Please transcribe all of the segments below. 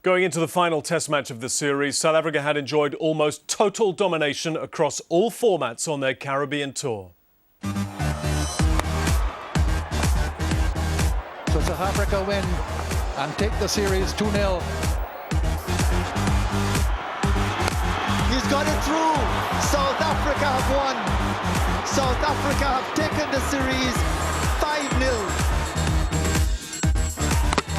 Going into the final test match of the series, South Africa had enjoyed almost total domination across all formats on their Caribbean tour. So South Africa win and take the series 2-0. He's got it through. South Africa have won. South Africa have taken the series 5-0.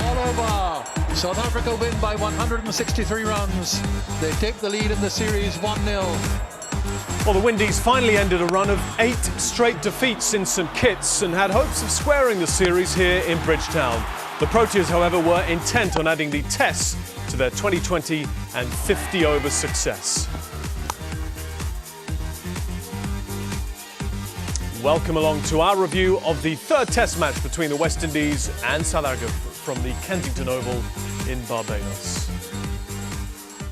All over. South Africa win by 163 runs. They take the lead in the series 1-0. Well, the Windies finally ended a run of 8 straight defeats in St Kitts and had hopes of squaring the series here in Bridgetown. The Proteas, however, were intent on adding the Tests to their 2020 and 50-over success. Welcome along to our review of the third Test match between the West Indies and South Africa from the Kensington Oval in Barbados.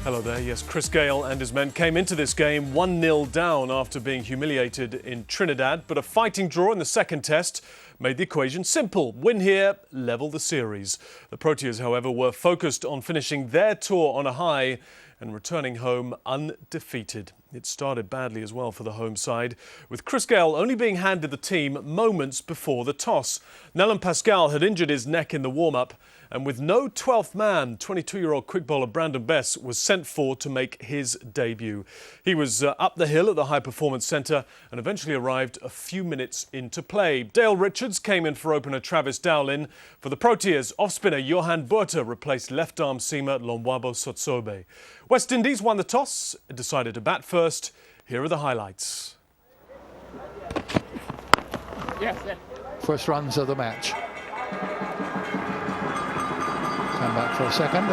Hello there. Yes, Chris Gayle and his men came into this game 1-0 down after being humiliated in Trinidad, but a fighting draw in the second Test made the equation simple. Win here, level the series. The Proteas, however, were focused on finishing their tour on a high and returning home undefeated. It started badly as well for the home side, with Chris Gayle only being handed the team moments before the toss. Nelson Pascal had injured his neck in the warm-up, and with no 12th man, 22-year-old quick bowler Brandon Bess was sent for to make his debut. He was up the hill at the High Performance Centre and eventually arrived a few minutes into play. Dale Richards came in for opener Travis Dowlin. For the Proteas, off-spinner Johan Botha replaced left-arm seamer Lonwabo Sotsobe. West Indies won the toss and decided to bat first. Here are the highlights. First runs of the match. Come back for a second.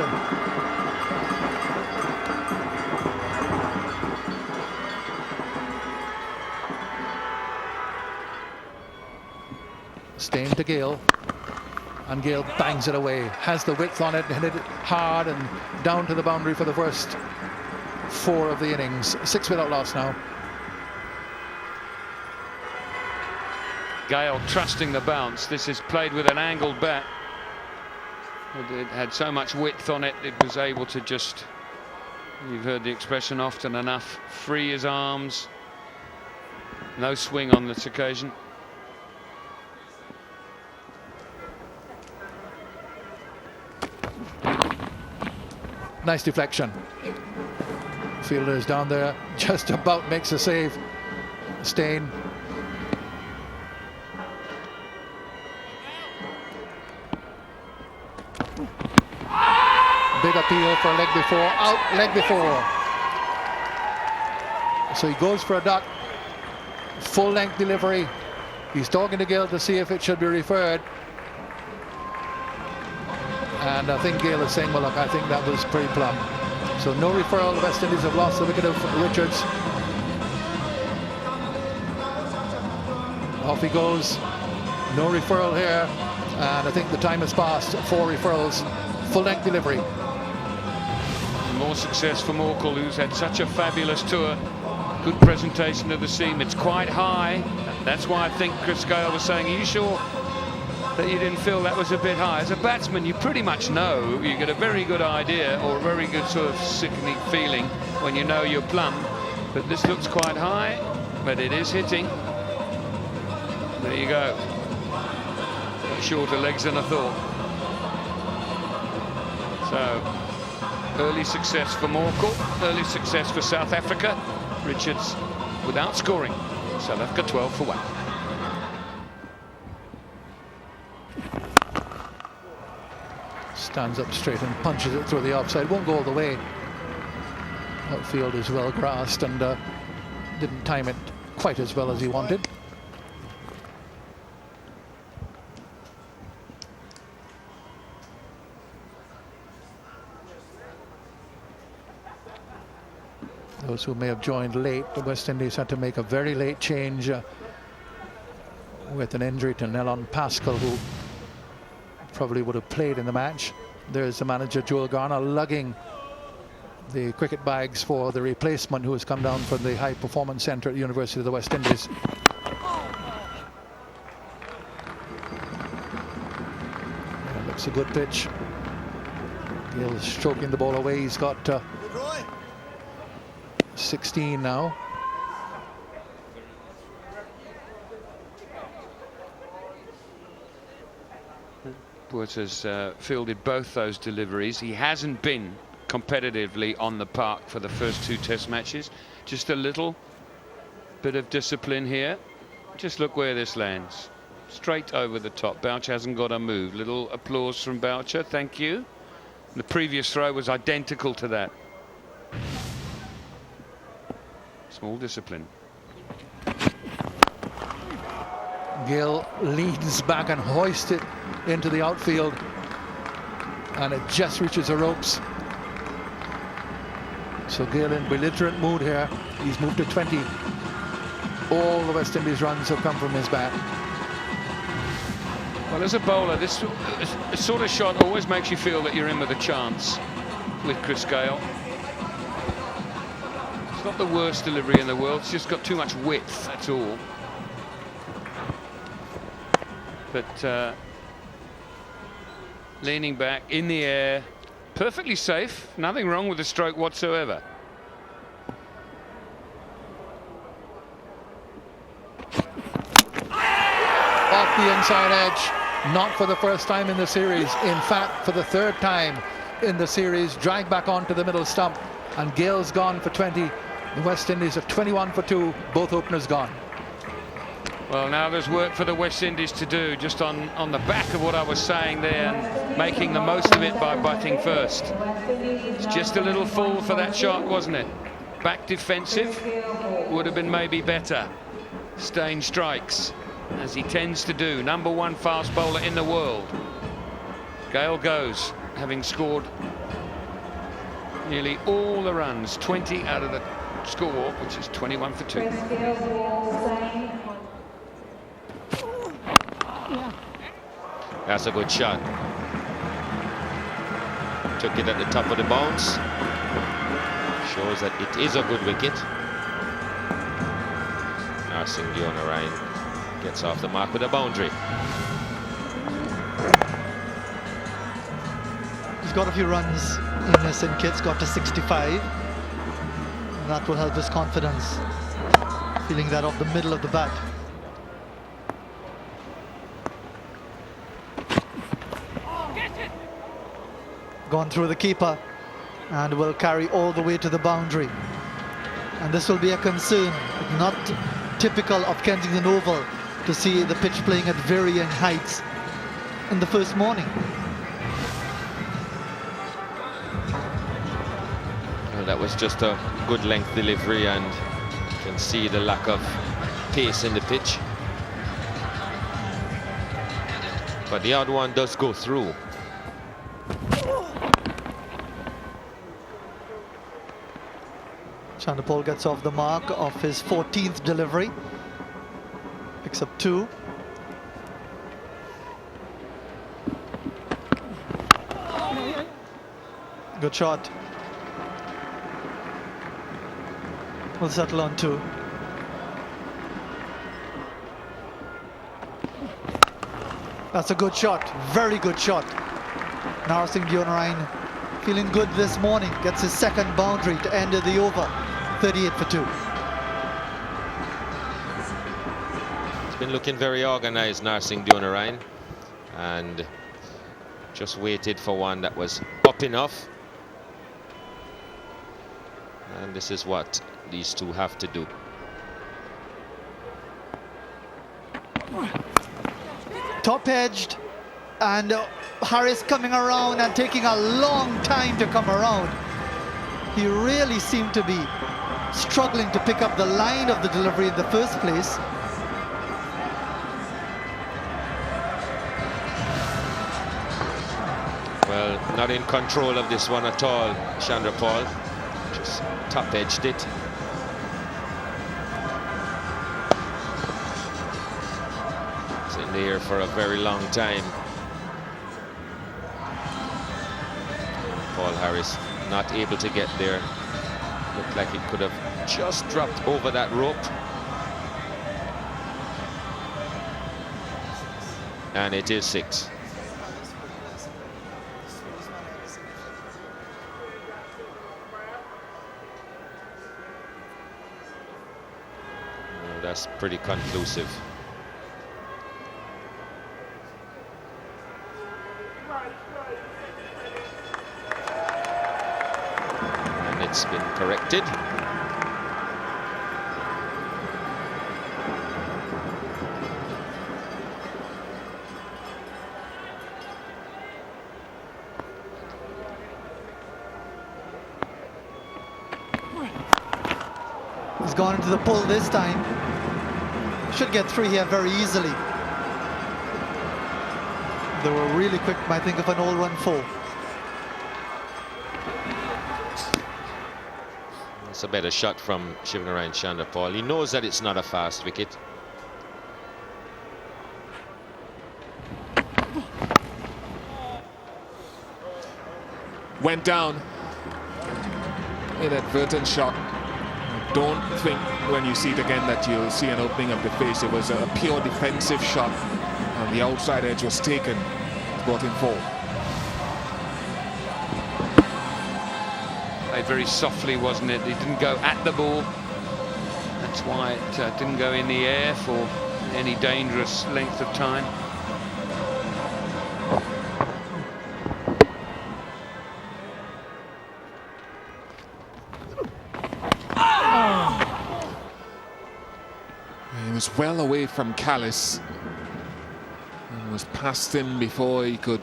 Steyn to Gayle. And Gayle bangs it away. Has the width on it, hit it hard and down to the boundary for the first 4 of the innings. 6 without loss now. Gayle trusting the bounce. This is played with an angled bat. It had so much width on it, it was able to just, you've heard the expression often enough, free his arms. No swing on this occasion. Nice deflection. Fielder is down there, just about makes a save. Steyn. Big appeal for leg before, out leg before. So he goes for a duck, full length delivery. He's talking to Gayle to see if it should be referred. And I think Gayle is saying, well, look, I think that was pretty plumb. So no referral. The West Indies have lost the wicket of Richards. Off he goes. No referral here. And I think the time has passed. 4 referrals. Full length delivery. More success for Morkel, who's had such a fabulous tour. Good presentation of the seam. It's quite high. That's why I think Chris Gayle was saying, are you sure that you didn't feel that was a bit high? As a batsman, you pretty much know. You get a very good idea or a very good sort of sickening feeling when you know you're plumb. But this looks quite high, but it is hitting. There you go. Shorter legs than I thought. So, early success for Morkel, early success for South Africa. Richards without scoring. South Africa 12 for 1. Stands up straight and punches it through the offside. Won't go all the way. Outfield is well grassed and didn't time it quite as well as he wanted. Those who may have joined late, the West Indies had to make a very late change with an injury to Nelson Pascal, who probably would have played in the match. There's the manager, Joel Garner, lugging the cricket bags for the replacement who has come down from the High Performance Centre at the University of the West Indies. That looks a good pitch. Gill stroking the ball away. He's got 16 now. Wood has fielded both those deliveries. He hasn't been competitively on the park for the first 2 test matches. Just a little bit of discipline here. Just look where this lands. Straight over the top. Boucher hasn't got a move. Little applause from Boucher. Thank you. The previous throw was identical to that. Small discipline. Gill leans back and hoists it into the outfield, and it just reaches the ropes. So Gill in belligerent mood here. He's moved to 20. All the West Indies runs have come from his bat. Well, as a bowler, this sort of shot always makes you feel that you're in with a chance with Chris Gayle. It's not the worst delivery in the world. It's just got too much width, that's all. But leaning back in the air, perfectly safe, nothing wrong with the stroke whatsoever. Off the inside edge, not for the first time in the series. In fact, for the 3rd time in the series, dragged back onto the middle stump, and Gill's gone for 20. The West Indies are 21 for 2, both openers gone. Well, now there's work for the West Indies to do, just on the back of what I was saying there, and making the most of it by batting first. It's just a little full for that shot, wasn't it? Back defensive would have been maybe better. Steyn strikes, as he tends to do. Number 1 fast bowler in the world. Gayle goes, having scored nearly all the runs, 20 out of the score, which is 21 for 2. That's a good shot. Took it at the top of the bounce. Shows that it is a good wicket. Narsingh gets off the mark with a boundary. He's got a few runs in his St Kitts, got to 65. And that will help his confidence. Feeling that off the middle of the bat. Gone through the keeper and will carry all the way to the boundary. And this will be a concern. Not typical of Kensington Oval to see the pitch playing at varying heights in the first morning. Well, that was just a good length delivery, and you can see the lack of pace in the pitch. But the odd one does go through. Chanderpaul gets off the mark of his 14th delivery. Picks up 2. Good shot. We'll settle on 2. That's a good shot. Very good shot. Narsingh Deonarine feeling good this morning. Gets his 2nd boundary to end the over. 38 for 2. It's been looking very organized, Narsingh Deonarine, and just waited for one that was up enough. And this is what these two have to do. Top edged, and Harris coming around and taking a long time to come around. He really seemed to be struggling to pick up the line of the delivery in the first place. Well, not in control of this one at all, Chanderpaul. Just top-edged it. It's in the air for a very long time. Paul Harris not able to get there. Looked like it could have just dropped over that rope. And it is 6. that's pretty conclusive. And it's been corrected. He's gone into the pull this time. Should get 3 here very easily. They were really quick, I think, of an all-run 4. It's a better shot from Shivnarine Chanderpaul. He knows that it's not a fast wicket. Went down. Inadvertent shot. Don't think when you see it again that you'll see an opening of the face. It was a pure defensive shot, and the outside edge was taken, brought him forward. Played very softly, wasn't it? He didn't go at the ball. That's why it didn't go in the air for any dangerous length of time. He was well away from Callis and was past him before he could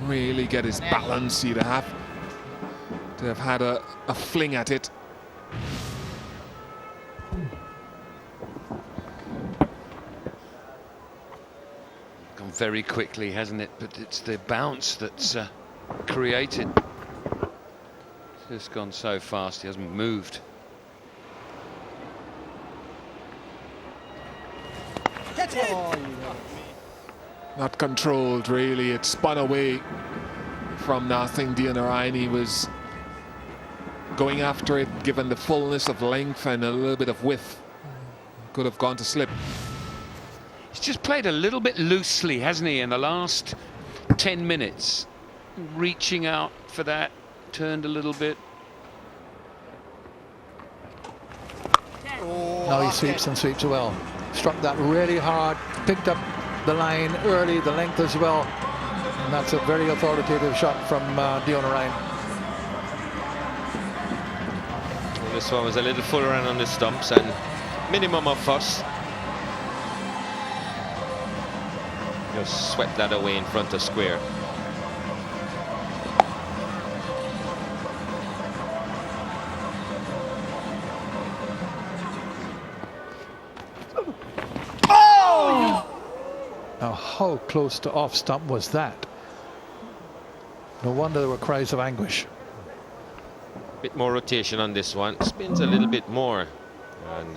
really get his balance. He'd have to have had a fling at it. Gone very quickly, hasn't it? But it's the bounce that's created. It's just gone so fast, he hasn't moved. Not controlled, really. It spun away from Narsingh Deonarine. He was going after it, given the fullness of length and a little bit of width. Could have gone to slip. He's just played a little bit loosely, hasn't he, in the last 10 minutes? Reaching out for that, turned a little bit. Now he sweeps and sweeps well. Struck that really hard, picked up the line early, the length as well. And that's a very authoritative shot from Deonarine. Well, this one was a little full around on the stumps and minimum of fuss. Just swept that away in front of square. Now, how close to off stump was that? No wonder there were cries of anguish. Bit more rotation on this one. Spins a little bit more. And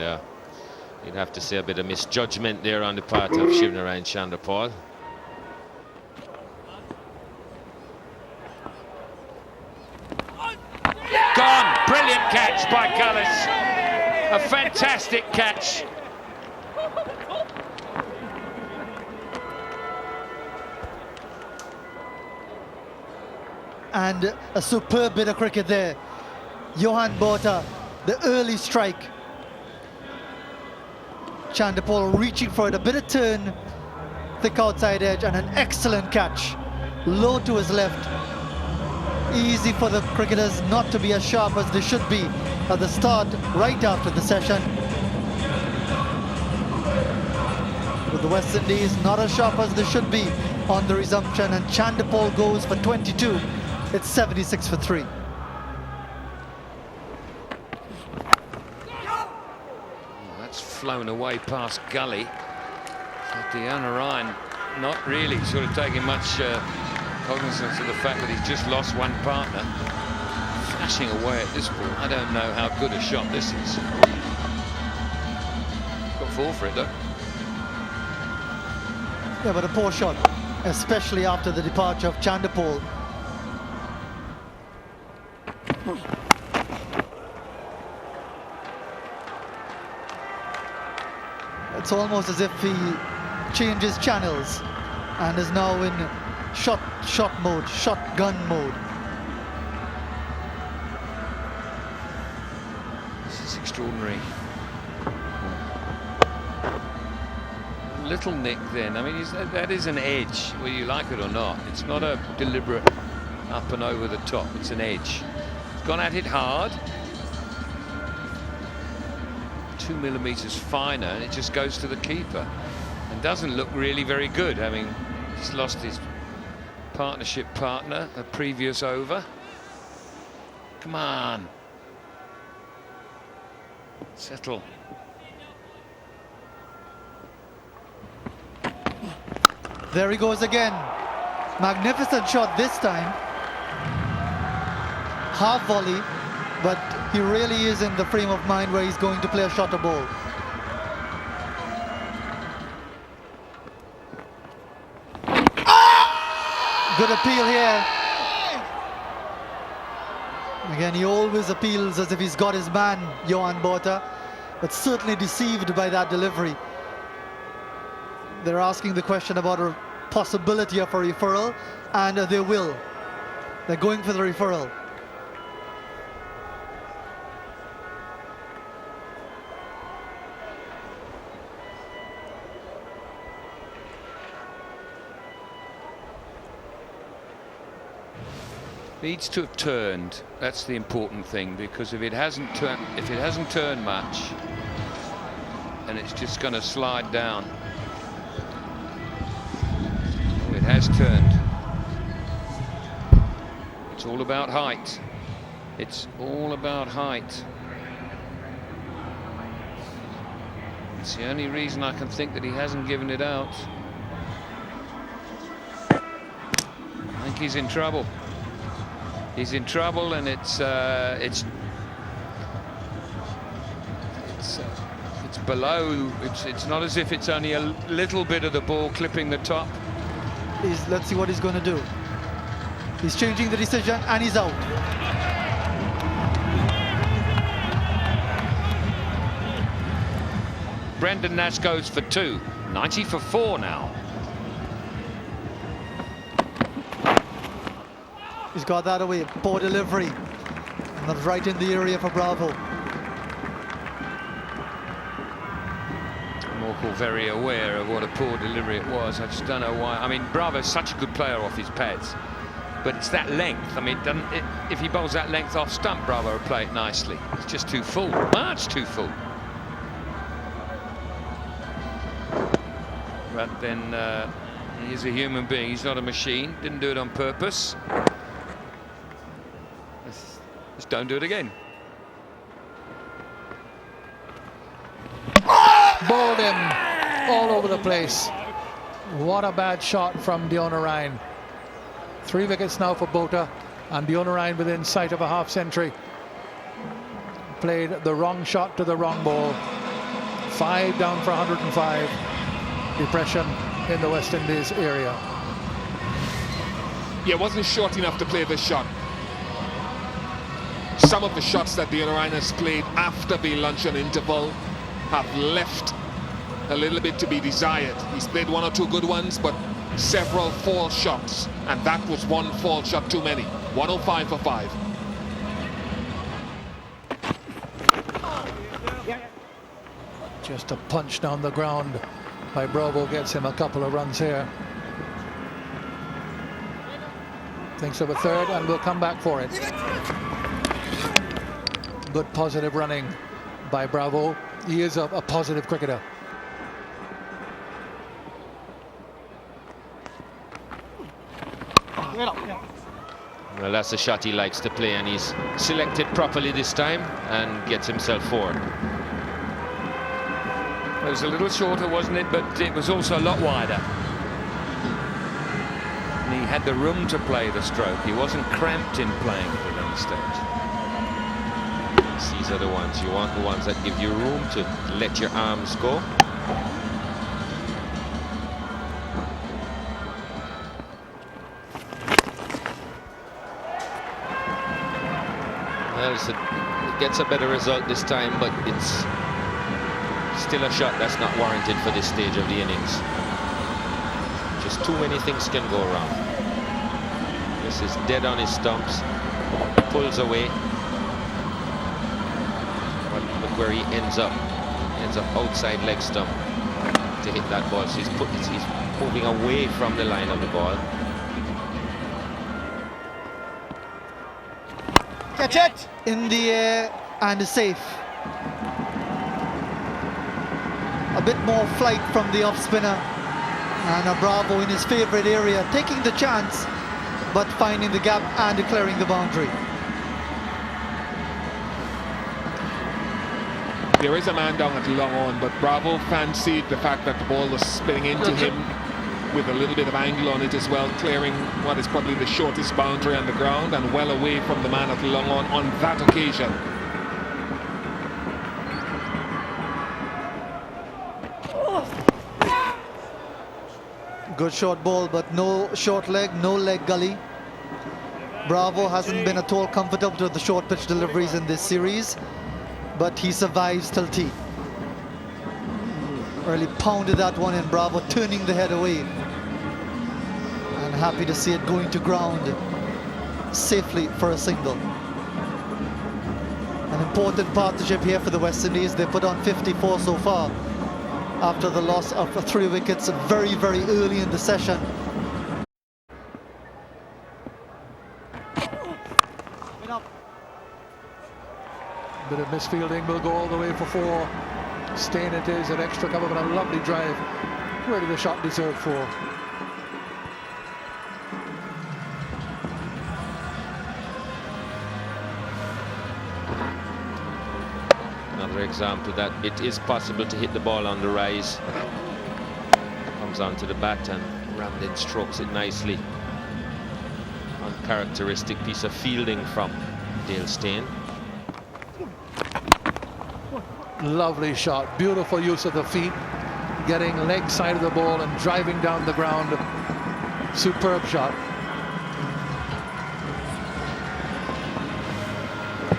you'd have to say a bit of misjudgment there on the part of Shivnarine Chanderpaul. Gone! Brilliant catch by Callis. A fantastic catch. And a superb bit of cricket there. Johan Botha, the early strike. Chanderpaul reaching for it, a bit of turn, thick outside edge, and an excellent catch. Low to his left. Easy for the cricketers not to be as sharp as they should be at the start, right after the session. With the West Indies not as sharp as they should be on the resumption, and Chanderpaul goes for 22. It's 76 for 3. That's flown away past gully. Deonarine not really sort of taking much cognizance of the fact that he's just lost one partner. Flashing away at this ball. I don't know how good a shot this is. Got 4 for it though. Yeah, but a poor shot, especially after the departure of Chanderpaul. It's almost as if he changes channels and is now in shot mode, shotgun mode. This is extraordinary. little nick then. I mean, that is an edge, whether you like it or not. It's not a deliberate up and over the top. It's an edge. He's gone at it hard. 2 millimeters finer, and it just goes to the keeper. And doesn't look really very good, having just lost his partnership partner a previous over. Come on. Settle. There he goes again. Magnificent shot this time. Half volley, but he really is in the frame of mind where he's going to play a shorter ball. Good appeal here. Again, he always appeals as if he's got his man, Johan Botha, but certainly deceived by that delivery. They're asking the question about a possibility of a referral, and they will. They're going for the referral. Needs to have turned. That's the important thing, because if it hasn't turned much, and it's just going to slide down. Oh, it has turned. It's all about height. It's all about height. It's the only reason I can think that he hasn't given it out. I think he's in trouble. He's in trouble, and it's below. It's not as if it's only a little bit of the ball clipping the top. Let's see what he's going to do. He's changing the decision, and he's out. Brendan Nash goes for 2. 90 for 4 now. He's got that away. Poor delivery. And that's right in the area for Bravo. Morkel very aware of what a poor delivery it was. I just don't know why. I mean, Bravo's such a good player off his pads, but it's that length. I mean, if he bowls that length off stump, Bravo will play it nicely. It's just too full, much too full. But then he's a human being. He's not a machine. Didn't do it on purpose. Just don't do it again. Bowled him all over the place. What a bad shot from Dion Ryan. 3 wickets now for Botha, and Dion Ryan within sight of a half century. Played the wrong shot to the wrong ball. 5 down for 105. Depression in the West Indies area. Yeah, wasn't short enough to play this shot. Some of the shots that Dion Ryan has played after the luncheon interval have left a little bit to be desired. He's played 1 or 2 good ones, but several false shots, and that was 1 false shot too many. 105 for 5. Just a punch down the ground by Bravo gets him a couple of runs here. Thinks of a third and will come back for it. Good positive running by Bravo. He is a positive cricketer. Well, that's the shot he likes to play, and he's selected properly this time and gets himself forward. It was a little shorter, wasn't it? But it was also a lot wider. And he had the room to play the stroke. He wasn't cramped in playing at the long stage. These are the ones you want, the ones that give you room to let your arms go. Well, it gets a better result this time, but it's still a shot that's not warranted for this stage of the innings. Just too many things can go wrong. This is dead on his stumps, pulls away. But look where he ends up outside leg stump. to hit that ball. So he's moving away from the line of the ball. Catch it! In the air and safe. A bit more flight from the off spinner. And Bravo in his favorite area, taking the chance, but finding the gap and declaring the boundary. There is a man down at long on, but Bravo fancied the fact that the ball was spinning into him with a little bit of angle on it as well, clearing what is probably the shortest boundary on the ground and well away from the man at long on that occasion. Good short ball, but no short leg, no leg gully. Bravo hasn't been at all comfortable with the short pitch deliveries in this series, but he survives till tee. Really pounded that one in, Bravo turning the head away. And happy to see it going to ground safely for a single. An important partnership here for the West Indies. They put on 54 so far after the loss of 3 wickets very, very early in the session. Bit of misfielding, will go all the way for 4. Staying it is, an extra cover, but a lovely drive. Where did the shot deserve for? Another example that it is possible to hit the ball on the rise. Comes onto the bat and Ramdin strokes it nicely. Uncharacteristic piece of fielding from Dale Steyn. Lovely shot, beautiful use of the feet, getting leg side of the ball and driving down the ground. Superb shot.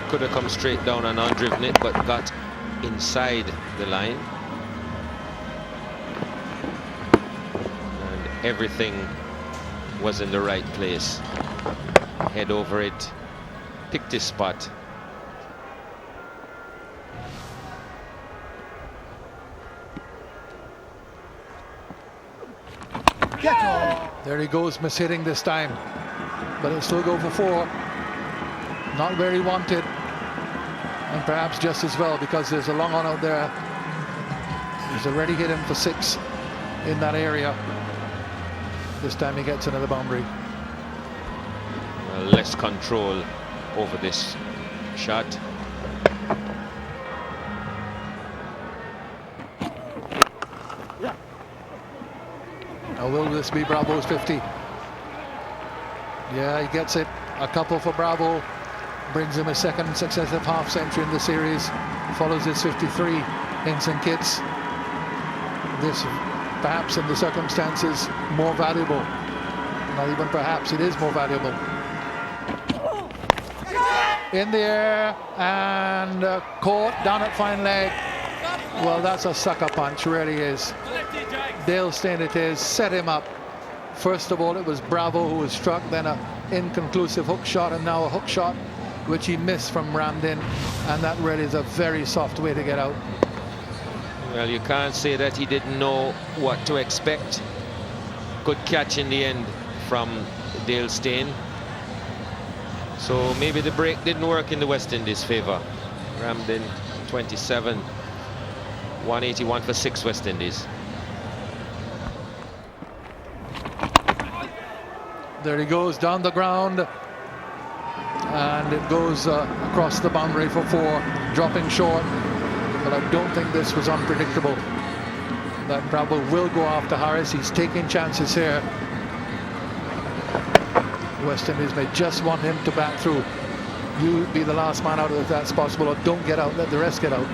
Could have come straight down and undriven it, but got inside the line. And everything was in the right place. Head over it, picked his spot. There he goes, mishitting this time, but it'll still go for 4. Not where he wanted, and perhaps just as well, because there's a long on out there. He's already hit him for 6 in that area. This time he gets another boundary. Less control over this shot. Now will this be Bravo's 50? Yeah, he gets it. A couple for Bravo. Brings him a second successive half century in the series. Follows his 53 in St. Kitts. This, perhaps in the circumstances, more valuable. Not even perhaps, it is more valuable. In the air and caught down at fine leg. Well, that's a sucker punch, really is. Dale Steyn it is, set him up. First of all, it was Bravo who was struck, then an inconclusive hook shot, and now a hook shot which he missed from Ramdin, and that really is a very soft way to get out. Well, you can't say that he didn't know what to expect. Good catch in the end from Dale Steyn. So maybe the break didn't work in the West Indies' favour. Ramdin 27, 181 for 6 West Indies. There he goes down the ground, and it goes across the boundary for 4, dropping short. But I don't think this was unpredictable. That Bravo will go after Harris. He's taking chances here. West Indies may just want him to bat through. You be the last man out if that's possible, or don't get out, let the rest get out.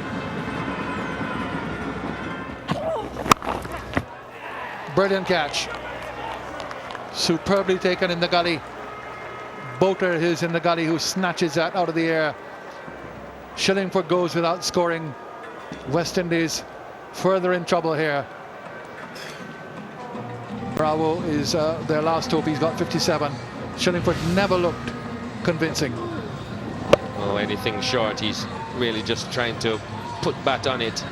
Brilliant catch. Superbly taken in the gully. Boter is in the gully, who snatches that out of the air. Shillingford goes without scoring. West Indies further in trouble here. Bravo is their last hope. He's got 57. Shillingford never looked convincing. Oh, anything short, he's really just trying to put bat on it.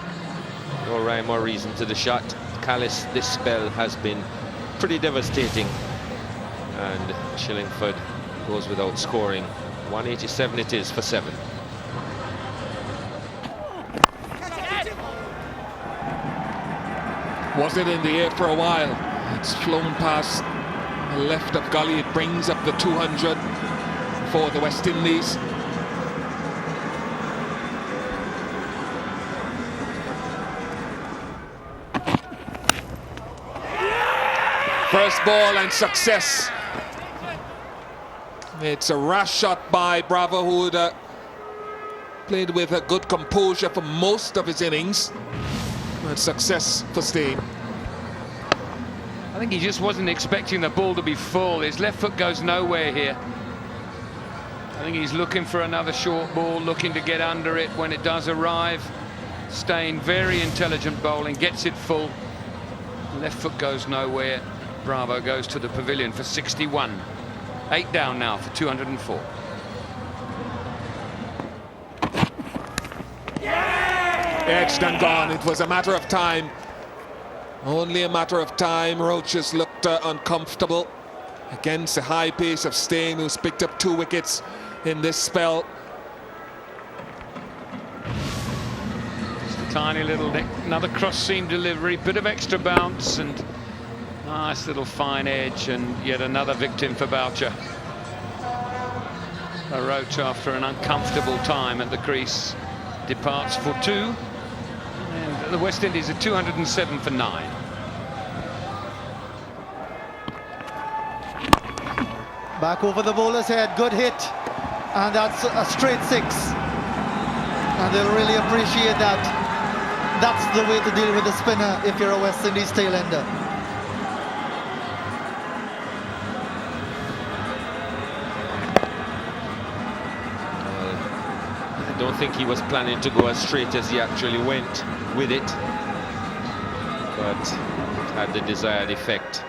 No rhyme or reason to the shot. Callis this spell has been pretty devastating, and Shillingford goes without scoring. 187 it is for 7. Was it in the air for a while? It's flown past the left of Gully. It brings up the 200 for the West Indies. First ball and success. It's a rash shot by Bravo, who played with a good composure for most of his innings. But success for Stein. I think he just wasn't expecting the ball to be full. His left foot goes nowhere here. I think he's looking for another short ball, looking to get under it when it does arrive. Stein, very intelligent bowling, gets it full. Left foot goes nowhere. Bravo goes to the pavilion for 61. 8 down now for 204. Edged and gone. It was a matter of time. Only a matter of time. Roaches looked uncomfortable against the high pace of Stein, who's picked up 2 wickets in this spell. Just a tiny little nick. Another cross-seam delivery, bit of extra bounce and nice little fine edge, and yet another victim for Boucher. A Roach, after an uncomfortable time at the crease, departs for 2. And the West Indies are 207 for 9. Back over the bowler's head, good hit, and that's a straight 6, and they'll really appreciate that. That's the way to deal with the spinner if you're a West Indies tail-ender. I don't think he was planning to go as straight as he actually went with it, but it had the desired effect.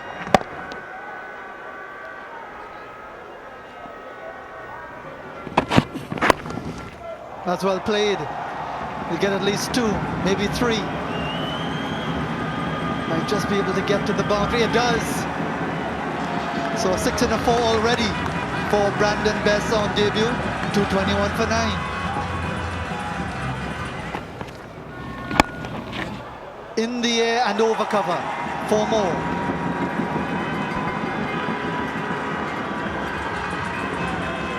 That's well played. He'll get at least 2, maybe 3. Might just be able to get to the boundary. It does. So a 6 and a 4 already for Brandon Bess on debut. 221 for 9. In the air and over cover. 4 more.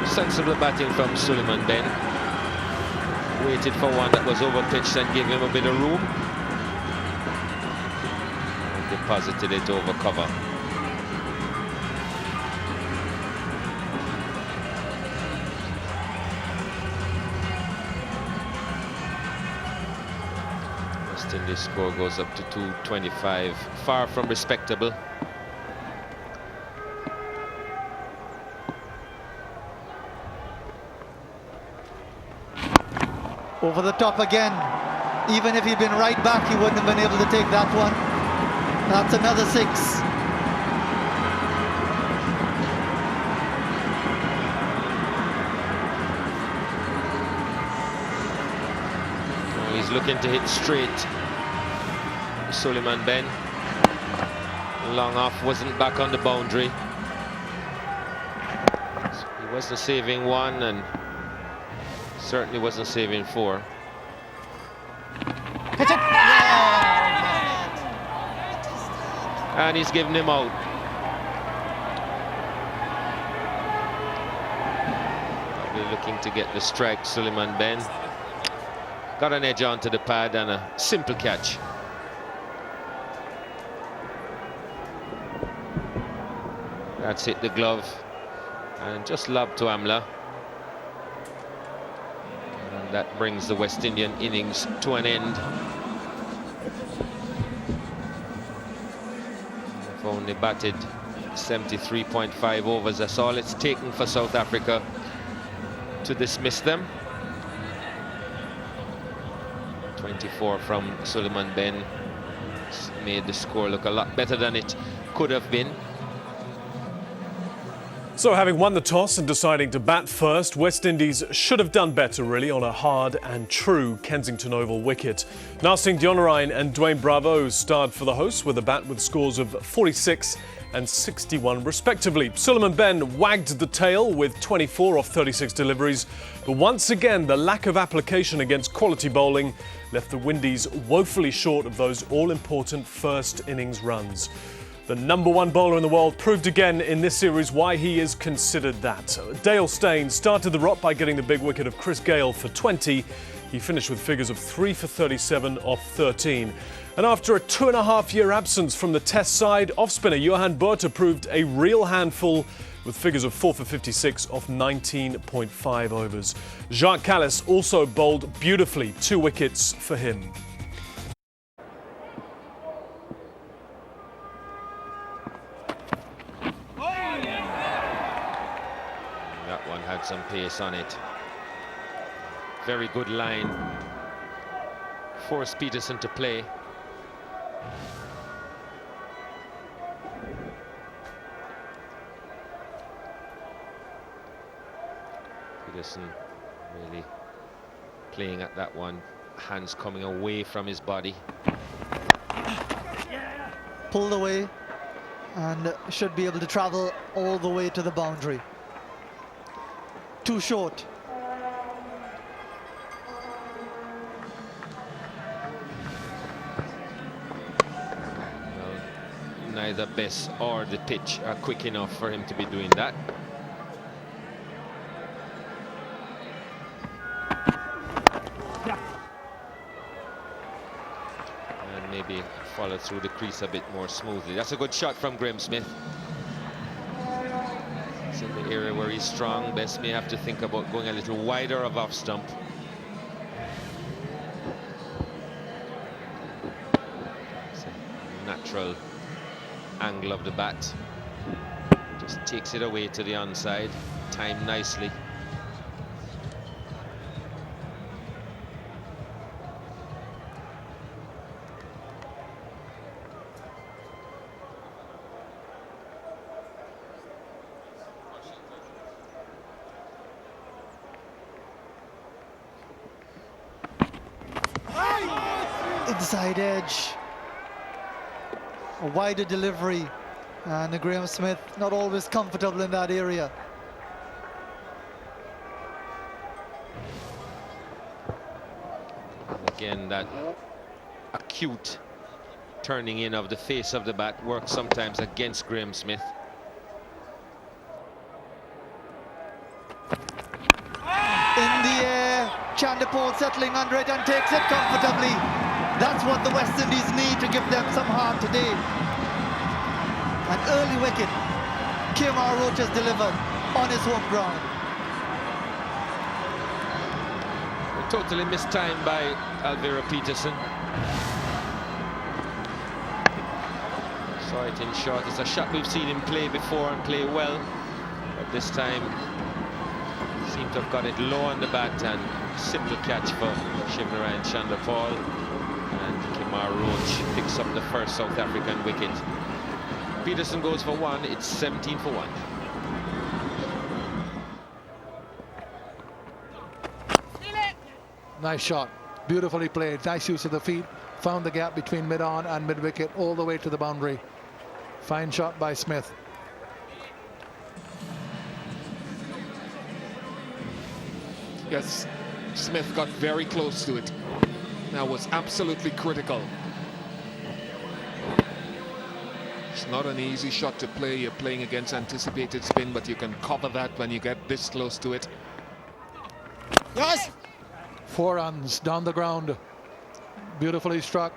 Sensible batting from Suleiman Ben. Waited for one that was over pitched and gave him a bit of room. And deposited it over cover. West Indies score goes up to 225. Far from respectable. Over the top again. Even if he'd been right back, he wouldn't have been able to take that one. That's another 6. He's looking to hit straight. Suleiman Ben. Long off, wasn't back on the boundary. So he wasn't saving 1 and certainly wasn't saving 4. Hit it! And he's giving him out. Probably looking to get the strike, Suleiman Ben. Got an edge onto the pad and a simple catch. That's hit the glove and just lobbed to Amla. That brings the West Indian innings to an end. They've only batted 73.5 overs. That's all it's taken for South Africa to dismiss them. 24 from Suleiman Ben made the score look a lot better than it could have been. So having won the toss and deciding to bat first, West Indies should have done better really on a hard and true Kensington Oval wicket. Narcing Deonarine and Dwayne Bravo starred for the hosts with a bat with scores of 46 and 61 respectively. Suleiman Ben wagged the tail with 24 off 36 deliveries, but once again the lack of application against quality bowling left the Windies woefully short of those all-important first innings runs. The #1 bowler in the world proved again in this series why he is considered that. Dale Steyn started the rot by getting the big wicket of Chris Gayle for 20. He finished with figures of 3 for 37 off 13. And after a 2.5-year absence from the Test side, off-spinner Johan Botha proved a real handful with figures of 4 for 56 off 19.5 overs. Jacques Kallis also bowled beautifully, 2 wickets for him. That one had some pace on it. Very good line. Forced Peterson to play. Peterson really playing at that one. Hands coming away from his body. Pulled away and should be able to travel all the way to the boundary. Too short. Well, neither Bess or the pitch are quick enough for him to be doing that. And maybe follow through the crease a bit more smoothly. That's a good shot from Graeme Smith. It's in the area where he's strong. Bess may have to think about going a little wider of off stump. It's a natural angle of the bat. Just takes it away to the onside. Timed nicely. Inside edge, a wider delivery, and Graeme Smith not always comfortable in that area. Again, that acute turning in of the face of the bat works sometimes against Graeme Smith. In the air, Chanderpaul settling under it and takes it comfortably. That's what the West Indies need to give them some heart today. An early wicket. Kemar Roach has delivered on his home ground. Totally mistimed by Alvira Peterson. Saw it in short. It's a shot we've seen him play before and play well. But this time, seemed to have got it low on the bat, and simple catch for Shivnarine Chanderpaul. And Kemar Roach picks up the first South African wicket. Peterson goes for 1. It's 17 for 1. Nice shot, beautifully played, nice use of the feet, found the gap between mid-on and mid-wicket all the way to the boundary. Fine shot by Smith. Yes, Smith got very close to it. That was absolutely critical. It's not an easy shot to play. You're playing against anticipated spin, but you can cover that when you get this close to it. Yes! 4 runs down the ground, beautifully struck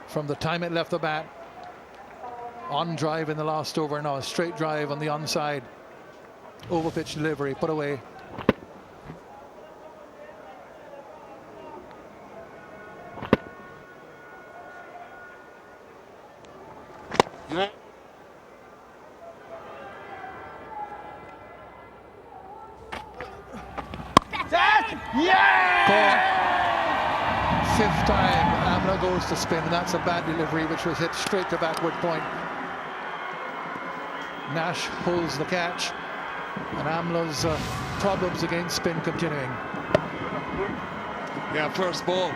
from the time it left the bat. On drive in the last over, now a straight drive on the onside. Over pitch delivery, put away. Fifth time Amla goes to spin, and that's a bad delivery which was hit straight to backward point. Nash pulls the catch, and Amla's problems against spin continuing. Yeah, first ball.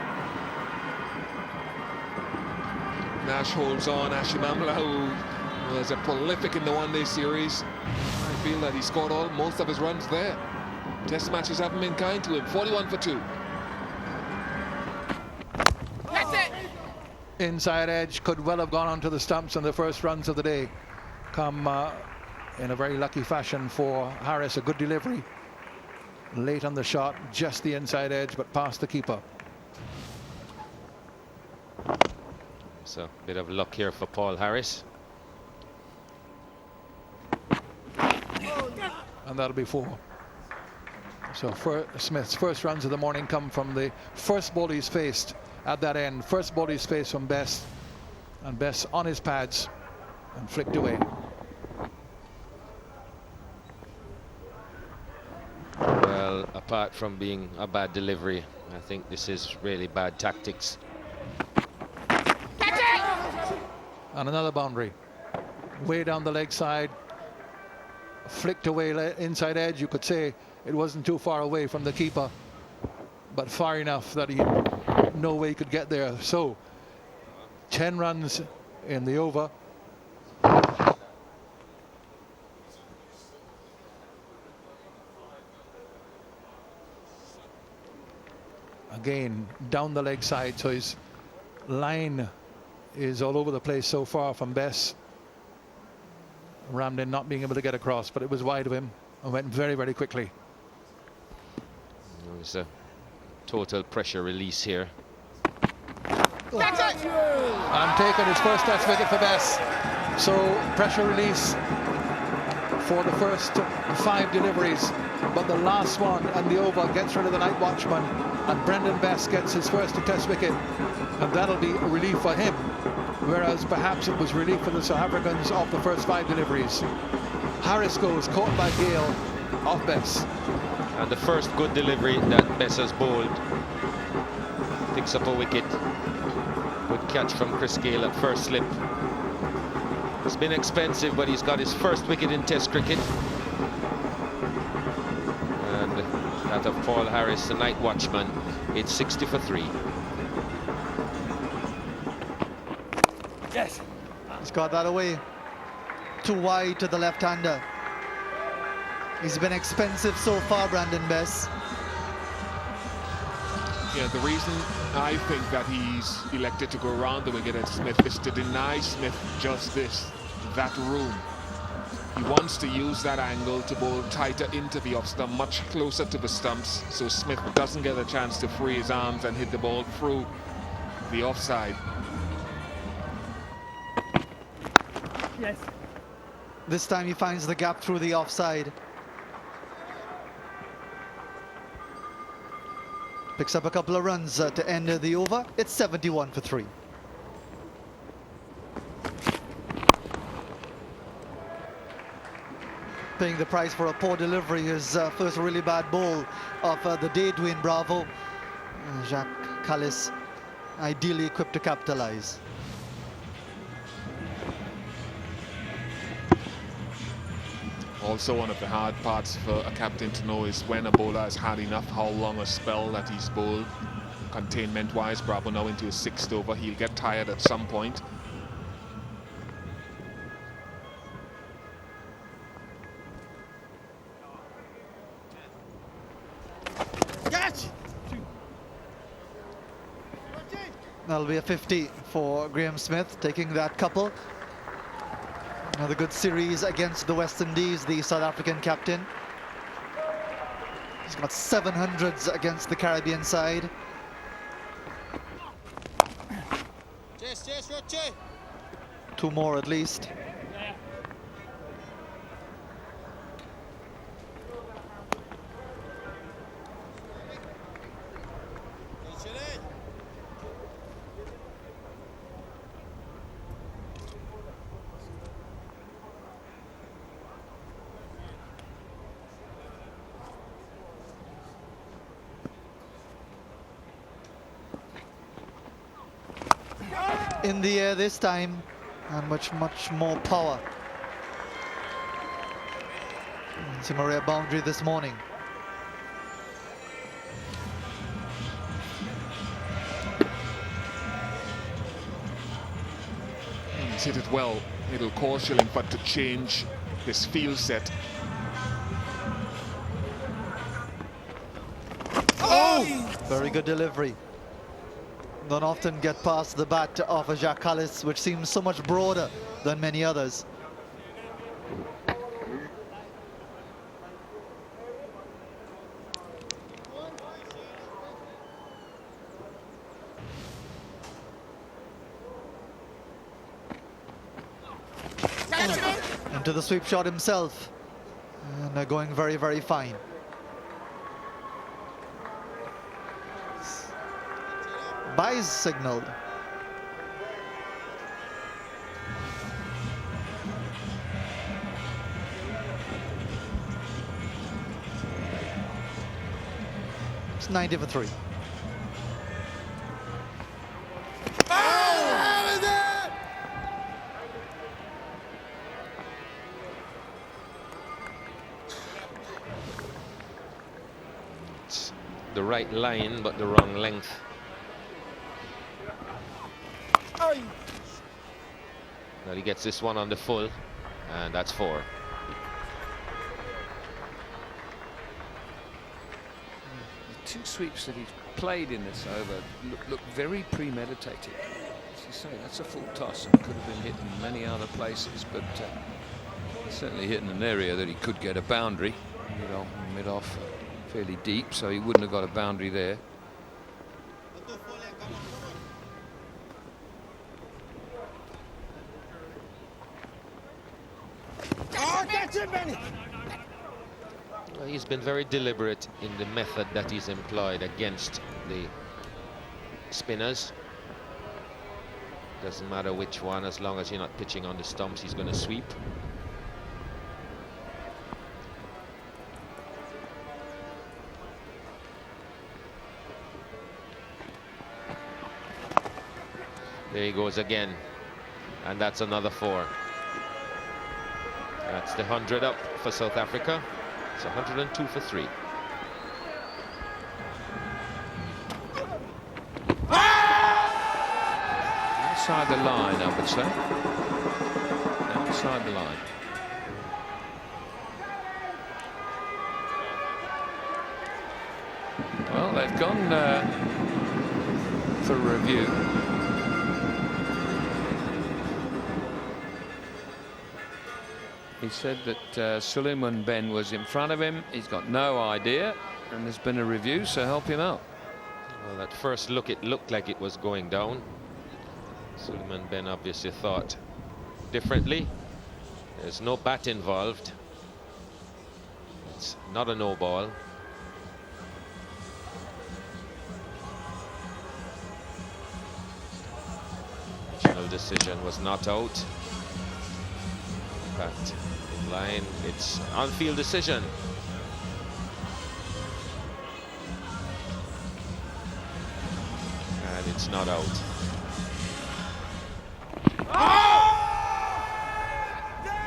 Nash holds on. Hashim Amla, who was a prolific in the one-day series. I feel that he scored most of his runs there. Test matches haven't been kind to him. 41 for 2. Inside edge could well have gone onto the stumps in the first runs of the day. Come in a very lucky fashion for Harris. A good delivery. Late on the shot, just the inside edge, but past the keeper. So a bit of luck here for Paul Harris. And that'll be 4. So Smith's first runs of the morning come from the first ball he's faced at that end. First ball he's faced from Bess. And Bess on his pads and flicked away. Well, apart from being a bad delivery, I think this is really bad tactics. And another boundary. Way down the leg side. Flicked away inside edge. You could say it wasn't too far away from the keeper, but far enough that he no way could get there. So 10 runs in the over. Again, down the leg side, so his line is all over the place so far from Bess. Ramden not being able to get across, but it was wide of him and went very, very quickly. It was a total pressure release here. And taken his first test wicket for Bess. So pressure release for the first 5 deliveries, but the last one and the over gets rid of the night watchman, and Brendan Bess gets his first test wicket, and that'll be a relief for him, whereas perhaps it was relief for the South Africans of the first 5 deliveries. Harris goes caught by Gale off Bess. And the first good delivery that Bess has bowled. Picks up a wicket. Good catch from Chris Gale at first slip. It's been expensive, but he's got his first wicket in Test cricket. And that of Paul Harris, the night watchman. It's 60 for 3. Yes. He's got that away. Too wide to the left-hander. He's been expensive so far, Brandon Bess. Yeah, the reason I think that he's elected to go around the wicket at Smith is to deny Smith just that room. He wants to use that angle to bowl tighter into the off stump, much closer to the stumps, so Smith doesn't get a chance to free his arms and hit the ball through the offside. Yes. This time he finds the gap through the offside. Picks up a couple of runs to end the over. It's 71 for 3. Paying the price for a poor delivery. His first really bad ball of the day, Dwayne Bravo. Jacques Kallis ideally equipped to capitalize. Also, one of the hard parts for a captain to know is when a bowler has had enough, how long a spell that he's bowled. Containment-wise, Bravo now into his 6th over. He'll get tired at some point. That'll be a 50 for Graham Smith, taking that couple. Another good series against the West Indies, the South African captain. He's got 700s against the Caribbean side. Two more at least. In the air this time, and much more power. Simarea boundary this morning. He's hit it well. It'll cause Shillingford to change this field set. Very good delivery. Don't often get past the bat of a Jacques Kallis, which seems so much broader than many others. Into the sweep shot himself. And they're going very, very fine. Buys signaled. It's 90 for 3. It's the right line, but the wrong length. Now he gets this one on the full, and that's 4. The 2 sweeps that he's played in this over look very premeditated. As you say, that's a full toss and could have been hit in many other places, but certainly hit in an area that he could get a boundary. Mid-off fairly deep, so he wouldn't have got a boundary there. Well, he's been very deliberate in the method that he's employed against the spinners. Doesn't matter which one, as long as you're not pitching on the stumps, he's going to sweep. There he goes again, and that's another 4. That's the 100 up for South Africa. It's 102 for 3. Outside the line, I would say. Outside the line. Well, they've gone for a review. He said that Suleiman Ben was in front of him. He's got no idea, and there's been a review, so help him out. Well, at first look, it looked like it was going down. Suleiman Ben obviously thought differently. There's no bat involved. It's not a no ball. Original decision was not out. In fact, in line, it's on-field decision. And it's not out.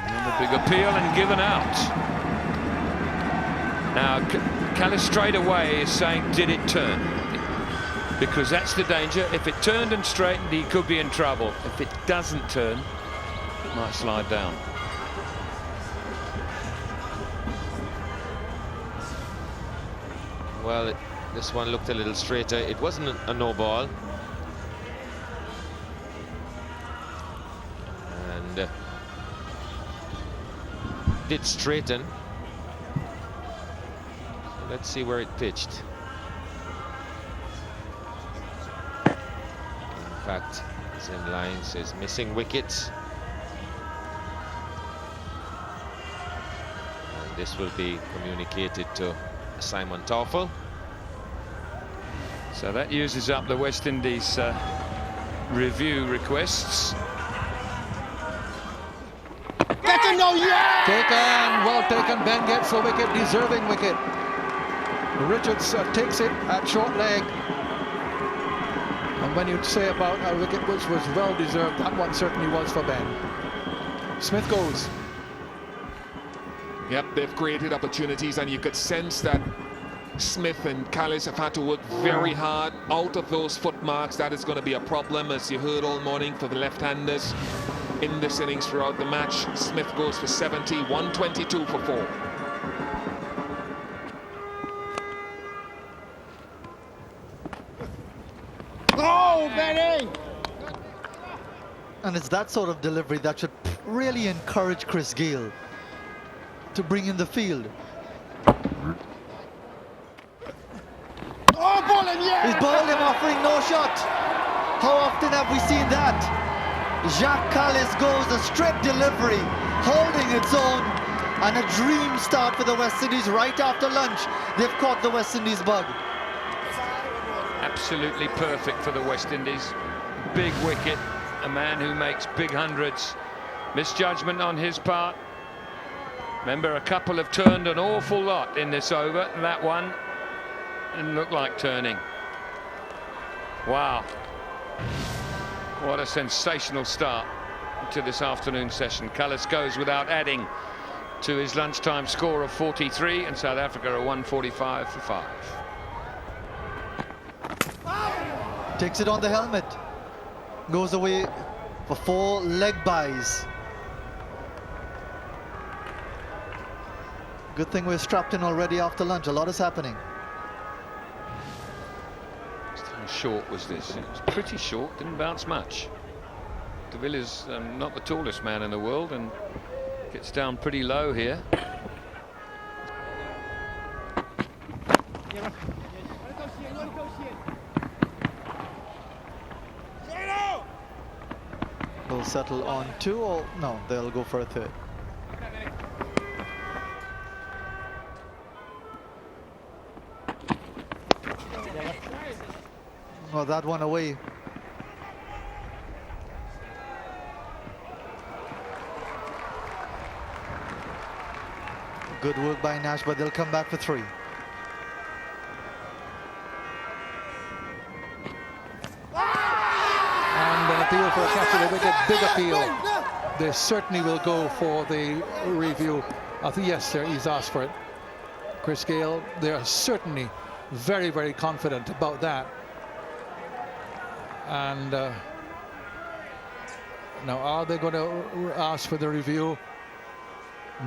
And a big appeal and given out. Now, Kallis straight away is saying, did it turn? Because that's the danger. If it turned and straightened, he could be in trouble. If it doesn't turn, it might slide down. Well, this one looked a little straighter. It wasn't a no ball. And did straighten. Let's see where it pitched. In fact, Zen line says missing wickets. And this will be communicated to Simon Toffel. So that uses up the West Indies review requests. Taken, well taken. Ben gets a wicket, deserving wicket. Richards takes it at short leg. And when you say about a wicket which was well deserved, that one certainly was for Ben. Smith goes. Yep, they've created opportunities, and you could sense that Smith and Callis have had to work very hard out of those foot marks. That is going to be a problem, as you heard all morning, for the left-handers in this innings throughout the match. Smith goes for 70, 122 for 4. Oh, Benny! And it's that sort of delivery that should really encourage Chris Gayle to bring in the field. Oh, bowling, yeah! He's bowled him, offering no shot. How often have we seen that? Jacques Callis goes a straight delivery, holding its own, and a dream start for the West Indies right after lunch. They've caught the West Indies bug. Absolutely perfect for the West Indies. Big wicket, a man who makes big hundreds. Misjudgment on his part. Remember, a couple have turned an awful lot in this over. That one didn't look like turning. Wow. What a sensational start to this afternoon session. Callis goes without adding to his lunchtime score of 43, and South Africa are 145 for 5. Takes it on the helmet. Goes away for 4 leg byes. Good thing we're strapped in already after lunch. A lot is happening. Just how short was this? It was pretty short, didn't bounce much. De Villiers not the tallest man in the world and gets down pretty low here. They'll settle on 2, or no, they'll go for a 3rd. Well, that one away. Good work by Nash, but they'll come back for 3. And an appeal for a catch of the wicket, big appeal. They certainly will go for the review. I think, yes, sir, he's asked for it. Chris Gayle, they're certainly very, very confident about that. And now, are they going to ask for the review?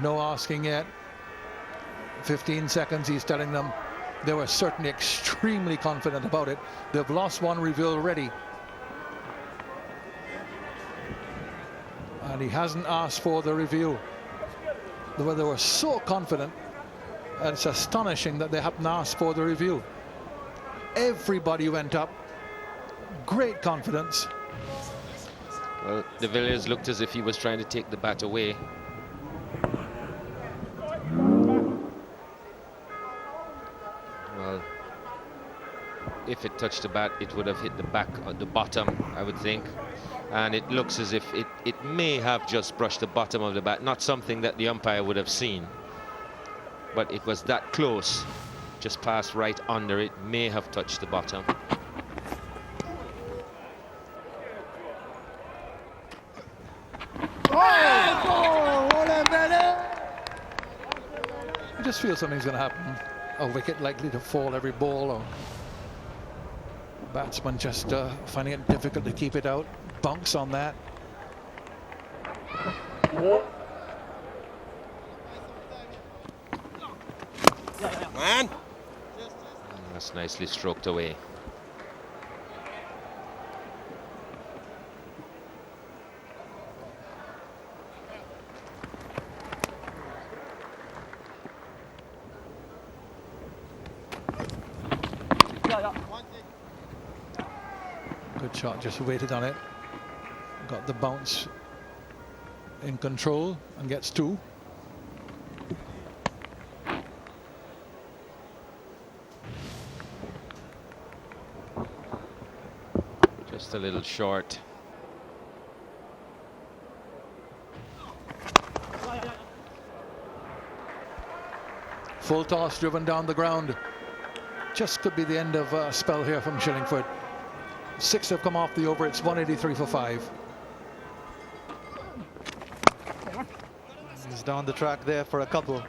No asking yet. 15 seconds, he's telling them. They were certainly extremely confident about it. They've lost one review already. And he hasn't asked for the review. They were so confident, and it's astonishing that they haven't asked for the review. Everybody went up. Great confidence. Well, De Villiers looked as if he was trying to take the bat away. Well, if it touched the bat, it would have hit the back at the bottom, I would think. And it looks as if it may have just brushed the bottom of the bat. Not something that the umpire would have seen. But it was that close, just passed right under it, may have touched the bottom. I just feel something's going to happen. A wicket likely to fall every ball, or batsman just finding it difficult to keep it out. Bunks on that. Man. That's nicely stroked away. Good shot, just waited on it. Got the bounce in control and gets 2. Just a little short. Full toss driven down the ground. Just could be the end of a spell here from Shillingford. 6 have come off the over. It's 183 for 5. He's down the track there for a couple.